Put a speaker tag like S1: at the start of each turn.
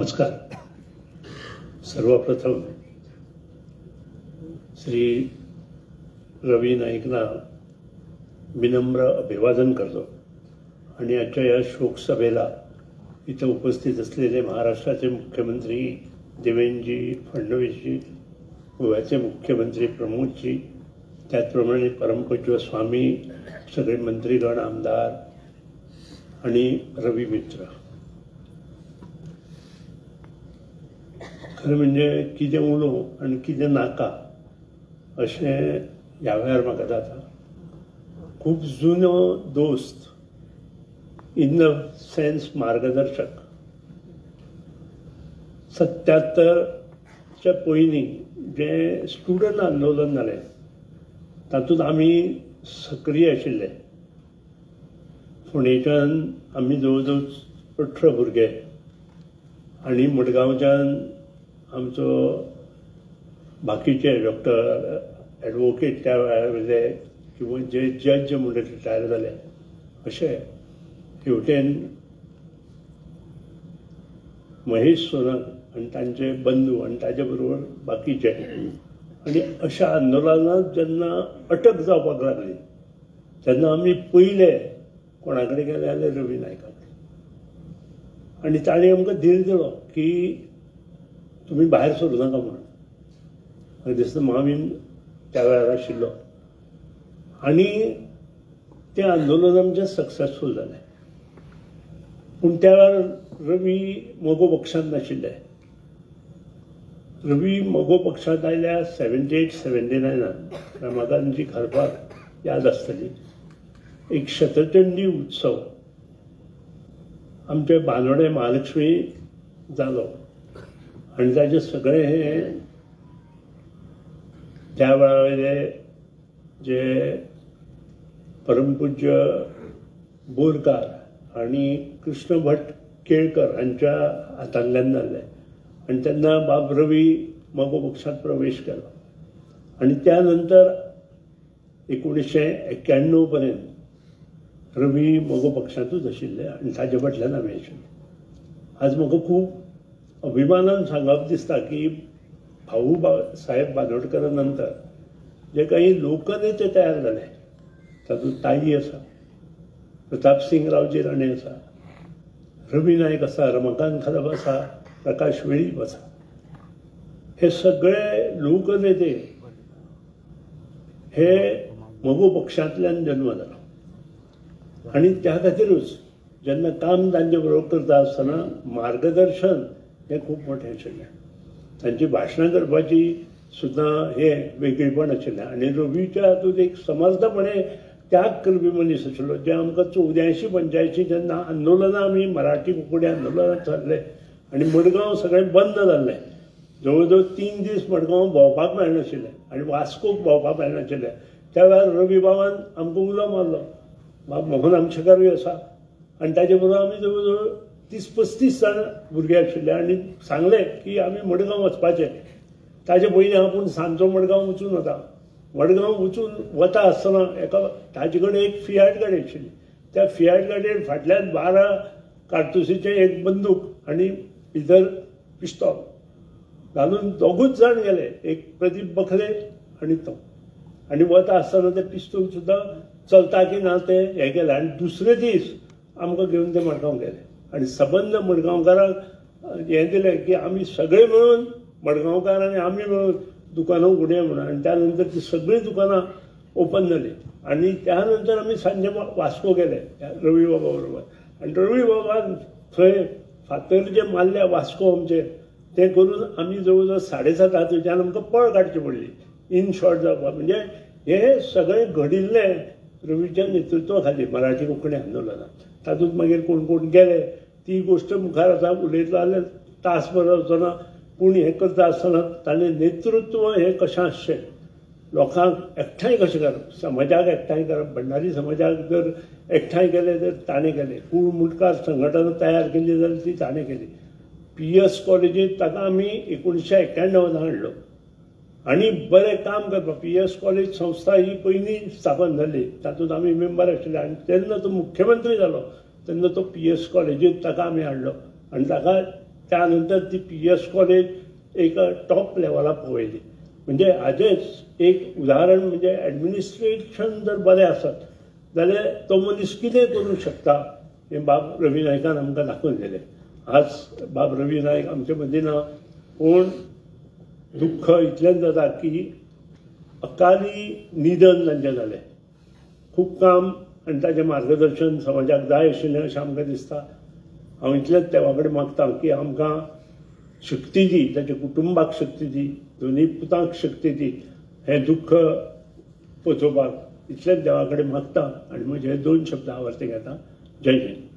S1: नमस्कार. सर्वप्रथम श्री रवी नाईकना विनम्र अभिवादन करतो आणि आजच्या या शोक सभेला इथं उपस्थित असलेले महाराष्ट्राचे मुख्यमंत्री देवेंद्रजी फडणवीसजी, गोव्याचे मुख्यमंत्री प्रमोदजी, त्याचप्रमाणे परमपूज्य स्वामी, सगळे मंत्रीगण, आमदार आणि रवी मित्र. खरं म्हणजे कितें उलोवं आनी कितें नाका अशें ह्या वेळार म्हाका जाता. खूब जुनो दोस्त इन द सेन्स मार्गदर्शक. 77च्या पयलीं जे स्टुडंट आंदोलन जालें तातूंत आमी सक्रीय आशिल्ले. फोंडेच्यान आमी जवळ जवळ 18 भुरगे आनी मडगांवच्यान आमचो बाकीचे डॉक्टर, एडवोकेट त्या वेळार किंवा जे जज म्हणून रिटायर जाले अशे हेवटेन महेश सोनक आनी तांचे बंधू आनी ताजे बरोबर बाकीचे. आनी अशा आंदोलनात जेन्ना अटक जावपाक लागली तेन्ना आमी पयले कोणा कडेन गेले जाल्यार रवी नायकाक. आनी ताणें आमकां धीर दिलो की तुमी भायर सरूं नाका म्हणून. म्हाका दिसता मामीन त्या वेळार आशिल्लो आनी तें आंदोलन आमचें सक्सेसफूल जालें. पूण त्या वेळार रवी मोगो पक्षांत नाशिल्ले. रवी मोगो पक्षांत आयल्या 78-79 रमाकांतजी घालपाक याद आसतली. एक शतचंडी उत्सव आमचे बांदोडे महालक्ष्मी जालो आनी ताचे सगळे हे त्या वेळावयले जे परमपूज्य बोरकार आनी कृष्ण भट केळकर हांच्या हातांतल्यान जाल्ले. आनी तेन्ना बाब रवी मोगो पक्षांत प्रवेश केलो आनी त्या नंतर 1991 पर्यंत रवी मोगो पक्षांतूच आशिल्ले आनी ताजे फाटल्यान आमी आशिल्ले. आज म्हाका खूब अभिमानान सांगप दिसता की भाऊ साहेब बांदोडकरा नंतर जे काही लोकनेते तयार जाले तातूंत ताई आसा, प्रताप सिंग रावजी राणे आसा, रवी नायक आसा, रमाकांत खलप आसा, प्रकाश वेळीप आसा. हे सगळे लोकनेते हे मोगो पक्षांतल्यान जन्म जालो आनी त्या खातीरूच जेन्ना काम तांचे बरोबर करता आसतना मार्गदर्शन हें खूब मोठें आशिल्लें. तांची भाशणां करपाची सुद्दां हे वेगळीपण आशिल्लें आनी रवीच्या हातूंत एक समर्थपणे त्याग करपी मनीस आशिल्लो. जे आमकां 84-85 जेन्ना आंदोलनां आमी मराठी कोंकणी आंदोलनांत सरले आनी मडगांव सगळें बंद जाल्लें. जवळ जवळ 3 दीस मडगांव भोंवपाक मेळनाशिल्लें आनी वास्कोक भोंवपाक मेळनाशिल्लें. त्या वेळार रवी बाबान आमकां उलो मारलो. बाब मोहन आमचेकारूय आसा आनी ताजे बरोबर आमी जवळ जवळ 30-35 जाण भुरगे आशिल्ले आनी सांगलें की आमी मडगांव वचपाचें. ताजे पयलीं आपूण सांजचो मडगांव वचून वता. मडगांव वचून वता आसतना एका ताजे कडेन एक फियाट गाडी आशिल्ली. त्या फियाट गाडयेर फाटल्यान 12 कारतुसीचे एक बंदूक आनी भितर पिस्तॉल घालून दोगूच जाण गेले. एक प्रदीप बखले आनी तो. आनी वता आसतना ते पिस्तूल सुद्दां चलता की ना ते हे केलें आनी दुसरे दीस आमकां घेवन ते मडगांव गेले आनी सबंद मडगांवकारांक हें दिलें की आमी सगळे मेळून मडगांवकार आनी आमी मेळून दुकानां उगडया म्हणून. आनी त्या नंतर ती सगळीं दुकानां ओपन जालीं आनी त्या नंतर आमी सांजे वास्को गेले रवी बाबा बरोबर. आनी रवी बाबान थंय फातर जे मारल्या वास्को आमचे तें करून आमी जवळ जवळ 7:30 थंयच्यान आमकां पळ काडची पडली इन शॉर्ट जावपाक. म्हणजे हे सगळें घडिल्लें रवीच्या नेतृत्वा खाली मराठी कोंकणी आंदोलनात. तातूंत मागीर कोण कोण गेले ती गोश्ट मुखार आतां उलयतलो जाल्यार तासभर आसतना. पूण हें करता आसतना ताणें नेतृत्व हें कशें आसचें, लोकांक एकठांय कशें करप, समाजाक एकठांय करप. भंडारी समाजाक जर एकठांय केलें तर ताणें केलें. कूळ मुटकार संघटना तयार केली जाल्यार ती ताणें केली. PS कॉलेजींत ताका आमी 1991 हाडलो आनी बरें काम करपाक. PS कॉलेज संस्था ही पयलीं स्थापन जाल्ली, तातूंत आमी मेंबर आशिल्ले आनी तेन्ना तो मुख्यमंत्री जालो तेन्ना तो PS कॉलेजींत ताका आमी हाडलो आनी ताका त्यानंतर ती PS कॉलेज एक टॉप लेवलार पळयली. म्हणजे हाजेच एक उदाहरण म्हणजे ॲडमिनिस्ट्रेशन जर बरें आसत जाल्यार तो मनीस कितें करूंक शकता हें बाब रवी नायकान आमकां दाखोवन दिलें. आज बाब रवी नायक आमचे मदीं ना, पूण दुख्ख इतलेंच जाता की अकाली निधन तांचें जालें. खूब काम आनी ताचें मार्गदर्शन समाजाक जाय आशिल्लें अशें आमकां दिसता. हांव इतलेंच देवा कडेन मागतां की आमकां शक्ती दी, ताच्या कुटुंबाक शक्ती दी, दोनूय पुतांक शक्ती दी हें दुख्ख पचोवपाक. इतलेंच देवा कडेन मागतां आनी म्हजे 2 शब्द हांव वरती घेतां. जय हिंद.